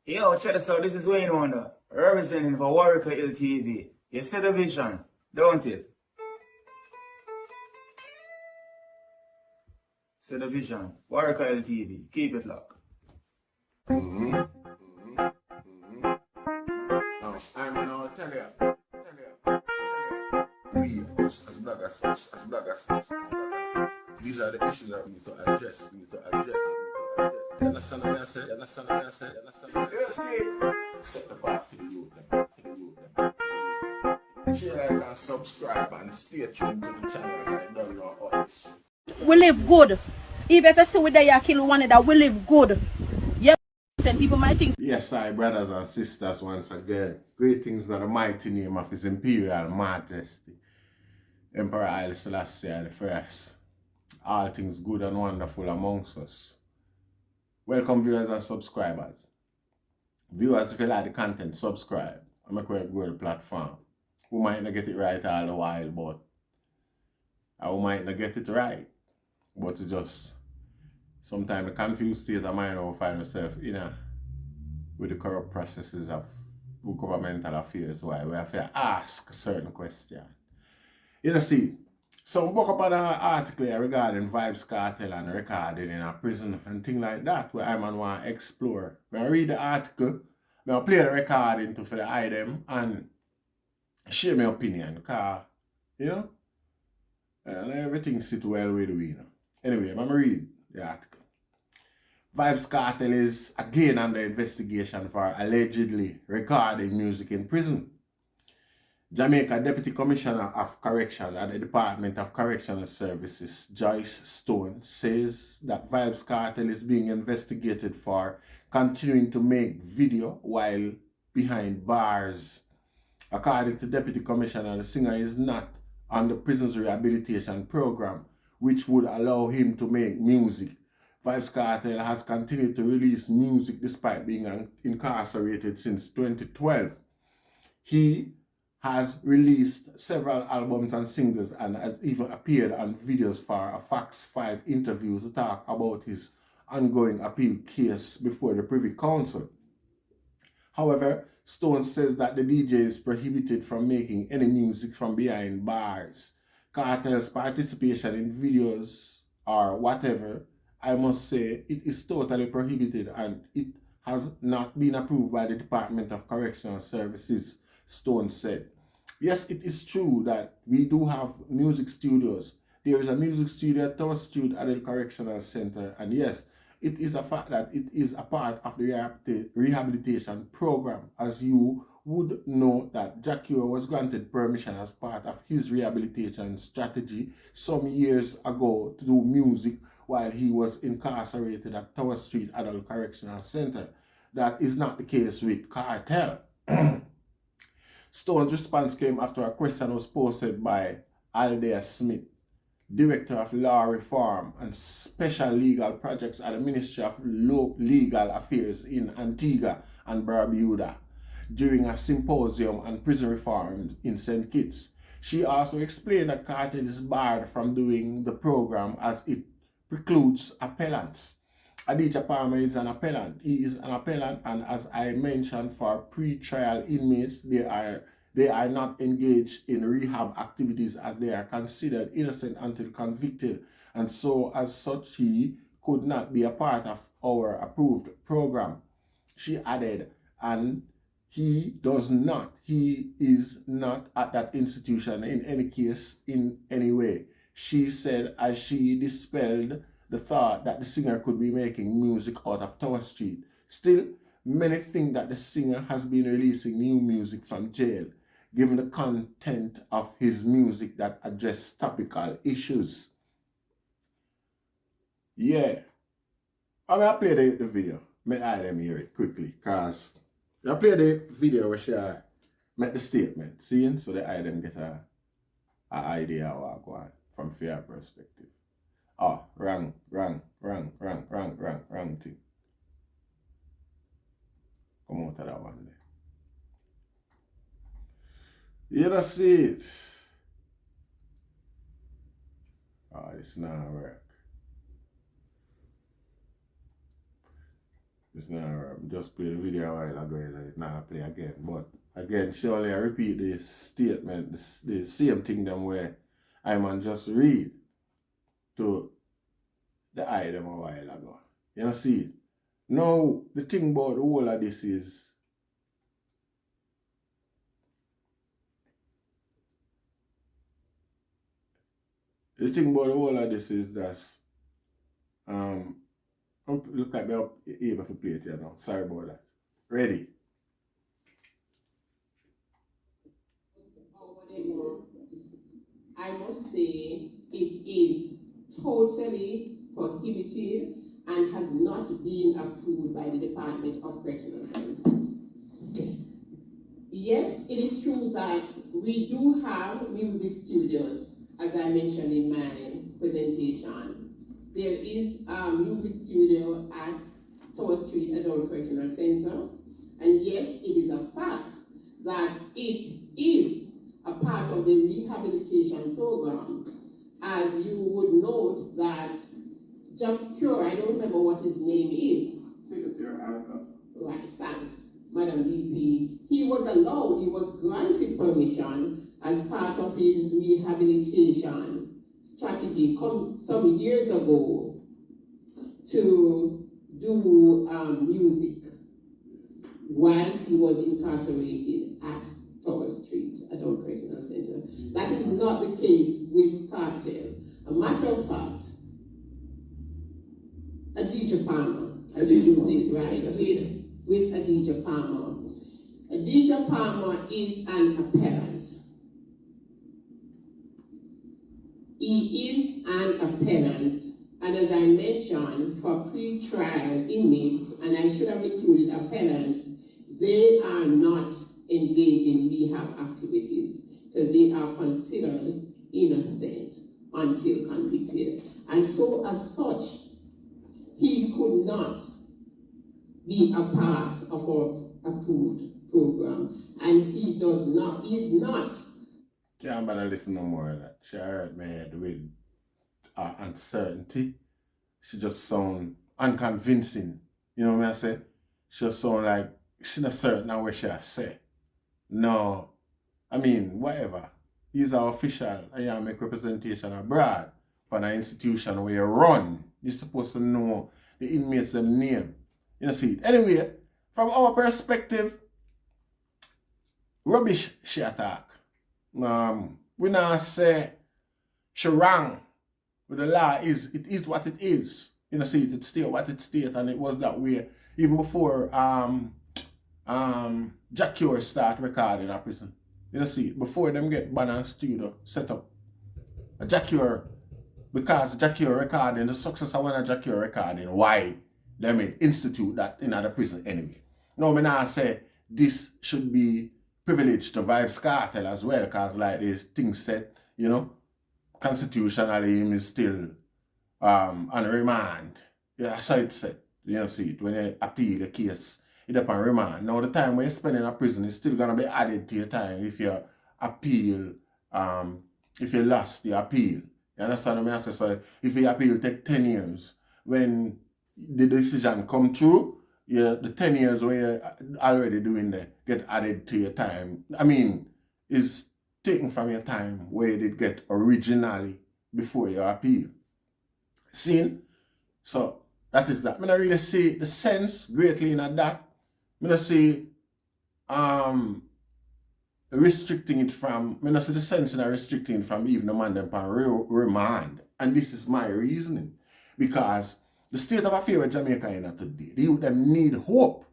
Yo, check this out. This is Wayne Wonder, representing for Warrior LTV. You see the vision, don't it? See the vision. Warrior LTV. Keep it locked. Now, I'm gonna tell you. We, as bloggers, these are the issues that we need to address. You understand what I said? Set the bar for the youth. Share, like, and subscribe, and stay tuned to the channel. I don't know all this shit. We live good. Even if you see we there kill one that we live good. Yeah, then people might think. Yes, I brothers and sisters, once again. Greetings in the mighty name of His Imperial Majesty, Emperor Haile Selassie I. All things good and wonderful amongst us. Welcome viewers and subscribers. Viewers, if you like the content, subscribe. I'm going to grow the platform. We might not get it right all the while, but we might not get it right. But it's just sometimes the confused state of mind will find yourself in with the corrupt processes of governmental affairs, why we have to ask certain questions. You see, so we look up an article regarding Vybes Kartel and recording in a prison and things like that, where I want to explore. When I read the article, I play the recording to for the item and share my opinion, because, you know, and everything sit well with we, you know. Anyway, I'm going to read the article. Vybes Kartel is again under investigation for allegedly recording music in prison. Jamaica Deputy Commissioner of Corrections at the Department of Correctional Services, Joyce Stone, says that Vybes Kartel is being investigated for continuing to make video while behind bars. According to Deputy Commissioner, the singer is not on the prison's rehabilitation program, which would allow him to make music. Vybes Kartel has continued to release music despite being incarcerated since 2012. He has released several albums and singles and has even appeared on videos for a Fox 5 interview to talk about his ongoing appeal case before the Privy Council. However, Stone says that the DJ is prohibited from making any music from behind bars. Kartel's participation in videos or whatever, I must say, it is totally prohibited and it has not been approved by the Department of Correctional Services, Stone said. Yes, it is true that we do have music studios. There is a music studio at Tower Street at the Correctional Center, and yes, it is a fact that it is a part of the rehabilitation program. As you would know that Jackie was granted permission as part of his rehabilitation strategy some years ago to do music while he was incarcerated at Tower Street Adult Correctional Center. That is not the case with Kartel. Stone's response came after a question was posted by Aldea Smith, Director of Law Reform and Special Legal Projects at the Ministry of Legal Affairs in Antigua and Barbuda during a symposium on prison reform in St. Kitts. She also explained that Kartel is barred from doing the program as it precludes appellants. Aditya Palmer is an appellant. He is an appellant, and as I mentioned, for pre-trial inmates, they are not engaged in rehab activities as they are considered innocent until convicted, and so as such he could not be a part of our approved program. She added, and he is not at that institution in any case in any way. She said as she dispelled the thought that the singer could be making music out of Tower Street. Still, many think that the singer has been releasing new music from jail, given the content of his music that address topical issues. Yeah. I'm going to play the video. May I them hear it quickly, because I play the video where she make the statement, seeing, so the item get a idea of what go on from fair perspective. Oh, wrong thing. Come out of that one there. You don't see it. Oh, it's not work. It's not just play the video a while ago and it's not play again. But again, surely I repeat this statement, the same thing them where I man just read to the item a while ago. You know see? Now the thing about the whole of this is that look like we're able to play it here now. Sorry about that. Ready? I must say it is totally prohibited and has not been approved by the Department of Correctional Services. Okay. Yes, it is true that we do have music studios, as I mentioned in my presentation. There is a music studio at Tower Street Adult Correctional Center, and yes, it is a fact that it is a part of the rehabilitation program. As you would note that Cure, I don't remember what his name is. Right, thanks, Madam DP. He was granted permission as part of his rehabilitation strategy some years ago to do music whilst he was incarcerated at Tower Street Adult Correctional Center. That is not the case with Kartel. A matter of fact, Adidja Palmer, with Adidja Palmer. Adidja Palmer is an appellant. He is an appellant, and as I mentioned, for pre-trial inmates, and I should have included appellants, they are not engaged in rehab activities because they are considered innocent until convicted. And so as such, he could not be a part of our approved program, and he is not. Can't bother listen no more of that. She hurt my head with uncertainty. She just sound unconvincing. You know what I say? She just sound like she's not certain of what she has said. No, I mean, whatever. He's our official. I make representation abroad for an institution where you run. You're supposed to know the inmates' them name. You know, see. Anyway, from our perspective, rubbish she attack. We not say she wrong. But the law is, it is what it is. You know, see, it state what it state, and it was that way even before Jack Cure start recording in prison. You know, see, before them get Banner Studio set up. Jack Cure, because Jack Cure recording, the success of one of Jack Cure recording, why they may institute that in the prison anyway. Now, me not say this should be privileged to Vybes Kartel as well, because like this thing said, you know, constitutionally him is still on remand. Yeah, that's how it's said. You know, see it, when you appeal the case, it's up on remand. Now the time when you spend in a prison is still gonna be added to your time if you appeal, if you lost the appeal. You understand what I say? So if you appeal take 10 years, when the decision come through, yeah, the 10 years where you're already doing that get added to your time. I mean, is taken from your time where you did get originally before your appeal. See? So that is that. I don't really see the sense greatly in that. I don't see restricting it from, I don't see the sense in restricting it from even the man them pan remand. And this is my reasoning. Because the state of affairs with Jamaica in today, the youth them need hope.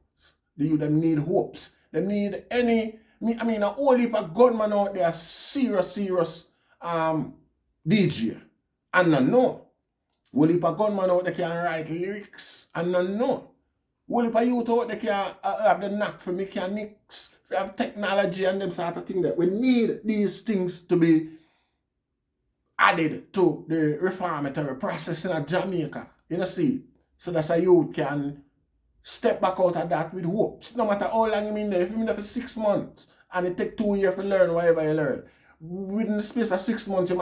The youth them need hopes. They need any, I mean, a whole heap of gunmen out there, serious DJ. And no. Whole heap of gunmen out there can write lyrics. And no. Whole heap of youth out there can have the knack for mechanics, for have technology and them sort of thing that we need these things to be added to the reformatory process in Jamaica. You know, see, so that's how you can step back out of that with hope. No matter how long you mean there, if you're there for 6 months and it take 2 years to learn whatever you learn, within the space of 6 months you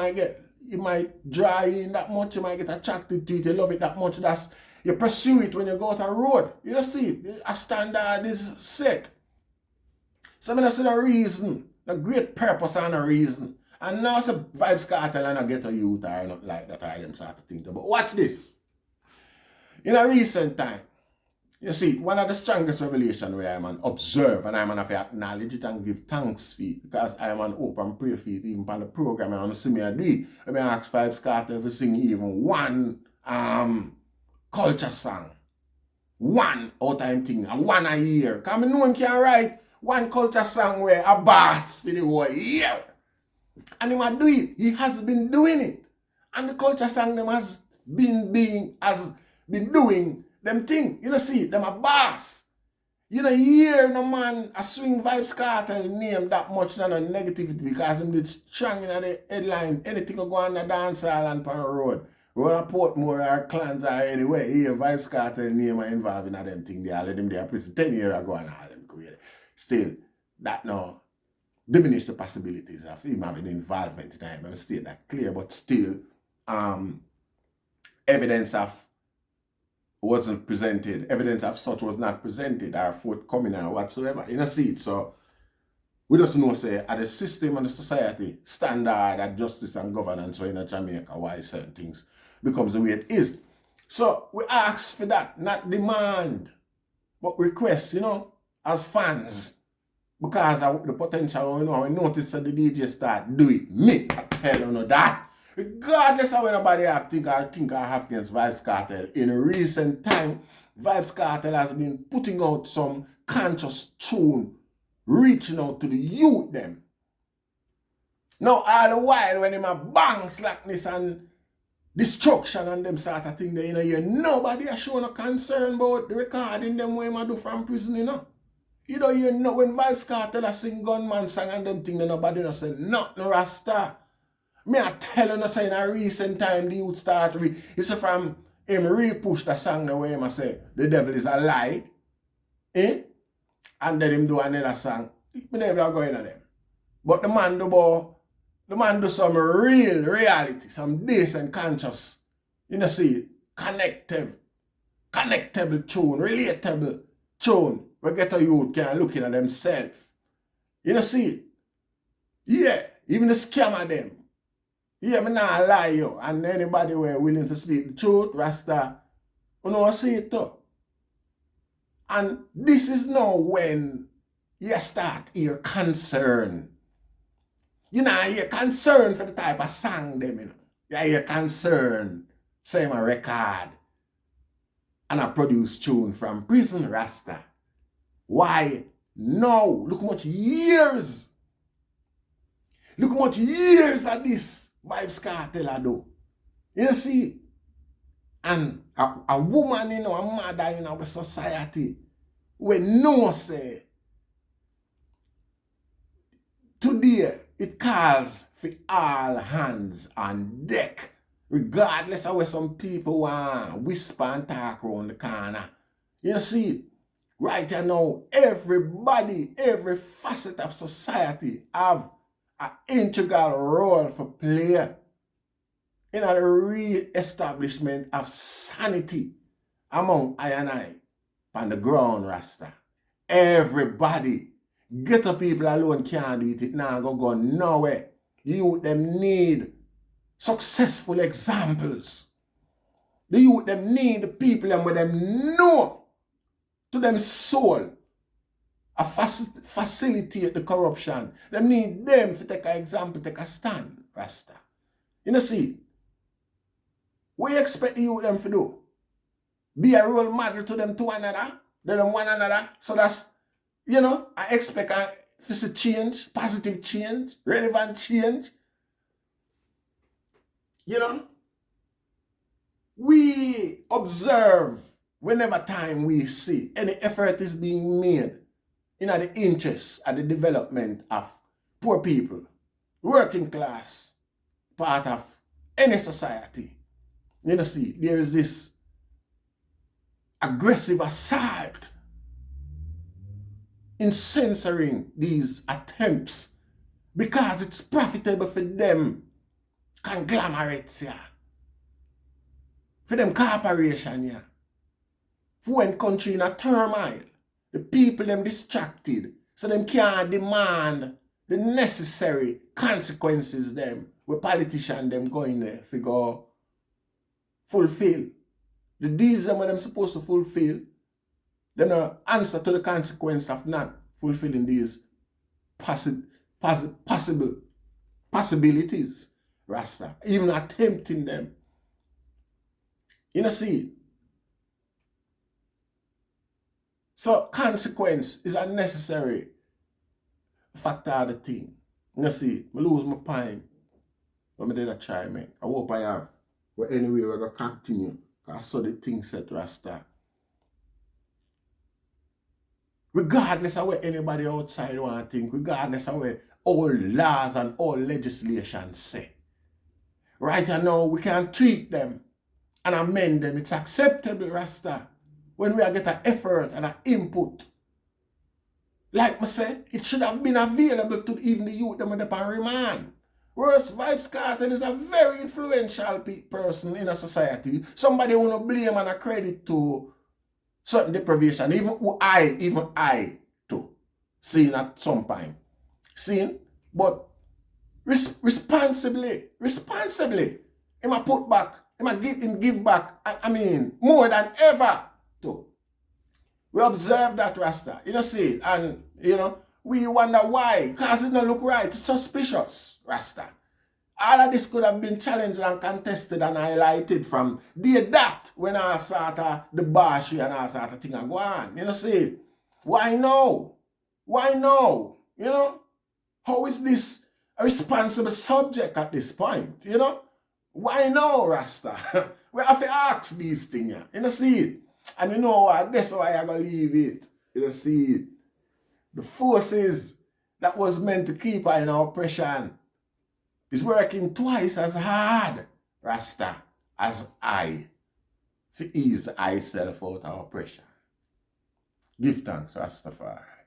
might draw you in that much, you might get attracted to it, you love it that much. That's You pursue it when you go out a road. You don't see it. A standard is set. So I see the reason, the great purpose and the reason. And now it's a Vybes Kartel and I get a youth or not like that or them sort of thing. But watch this. In a recent time, you see, one of the strongest revelation where I'm an observe and I'm an acknowledge it and give thanks for it because I'm an open prayer for it even on the program. I want to see me do it. I mean, I ask Vybes Kartel to sing even one culture song. One out time thing, and one a year. Because no one can write one culture song where a boss for the whole year. And he might do it. He has been doing it. And the culture song them has been doing them thing. You know, see, them a boss. You know, hear no man a swing Vybes Kartel name that much than a negativity because him did strong in the headline. Anything go on the dancehall and pan road. Run a Portmore or clans or anyway, here Vybes Kartel name are involved in them thing. They all let them there prison 10 years ago and all them created. Still, that now diminish the possibilities of him having involvement in time. I'm still that clear, but still, evidence of wasn't presented, evidence of such was not presented or forthcoming or whatsoever. You know, see it. So we just know say at the system and the society standard at justice and governance in Jamaica why certain things becomes the way it is. So we ask for that, not demand, but request, you know, as fans. Because of the potential, you know, we notice that the DJ start do it. Me, I tell you know that. Regardless of what anybody I think I have against Vybes Kartel, in recent time, Vybes Kartel has been putting out some conscious tune, reaching out to the youth them. Now all the while when him a bang slackness and destruction and them sort of thing, you know, nobody has shown a concern about the recording them way I do from prison, you know. You know when Vybes Kartel a sing gunman song and them thing, nobody no say nothing Rasta. Me I tell you no say in a recent time the youth start it's from him re-push the song the way him a say the devil is a lie. Eh? And then him do another song. Me never go into them. But the man do some real reality, some decent conscious, you know see, connectable tune, relatable tune. We get a youth can look in at themselves. You know see? Yeah, even the scammer them. Yeah, me not lie you. And anybody were willing to speak the truth, Rasta, you know see it too. And this is now when you start your concern. You know, you're concerned for the type of song them, you know. Yeah, you're concerned. Same a record. And I produce tune from prison, Rasta. Why? No. Look how much years. Look how much years of this Vybes Kartel I do. You see? And a woman, you know, a mother in our society, we know say, today it calls for all hands on deck, regardless of where some people want whisper and talk around the corner. You see? Right now, everybody, every facet of society have an integral role for play in a re-establishment of sanity among I and I on the ground, Rasta. Everybody, ghetto people alone can't do it. It now go nowhere. You them need successful examples. The youth them need the people them where them know to them soul a facilitate the corruption. They need them to take an example, take a stand, Rasta. You know see, what you expect the youth them to do? Be a role model to them to one another, them one another. So that's, you know, I expect a change, positive change, relevant change. You know, we observe whenever time we see any effort is being made in the interest of the development of poor people, working class, part of any society. You know, see, there is this aggressive assault in censoring these attempts because it's profitable for them conglomerates here, for them corporation here. when country in a turmoil, the people them distracted, so them can't demand the necessary consequences them where politicians them going there figure fulfill. The deals them them supposed to fulfill, they no answer to the consequence of not fulfilling these possibilities, Rasta, even attempting them. You know, see. So consequence is a necessary factor of the thing. You know, see, I lose my point when I did a try make. I hope I have. But anyway, we're going to continue. Because I saw the thing set Rasta. Regardless of what anybody outside want to think, regardless of what all laws and all legislation say. Right now, we can tweak them and amend them. It's acceptable, Rasta, when we get an effort and an input. Like I said, it should have been available to even the youth that are on remand. Whereas Vybes Kartel is a very influential person in a society. Somebody who want to blame and a credit to certain deprivation, even I too, seeing at some point. Seeing? But responsibly, him a put back, him give back, I mean, more than ever too. We observe that, Rasta, you know, see, and, you know, we wonder why, because it don't look right, it's suspicious, Rasta. All of this could have been challenged and contested and highlighted from that when I saw the bash and I saw the thing go on, you know, see, why no? Why no? You know, how is this a responsible subject at this point, you know? Why no, Rasta? We have to ask these things, you know, see. And you know what? That's why I'm going to leave it. You know, see, the forces that was meant to keep her in oppression is working twice as hard, Rasta, as I, to ease myself out of oppression. Give thanks, Rastafari.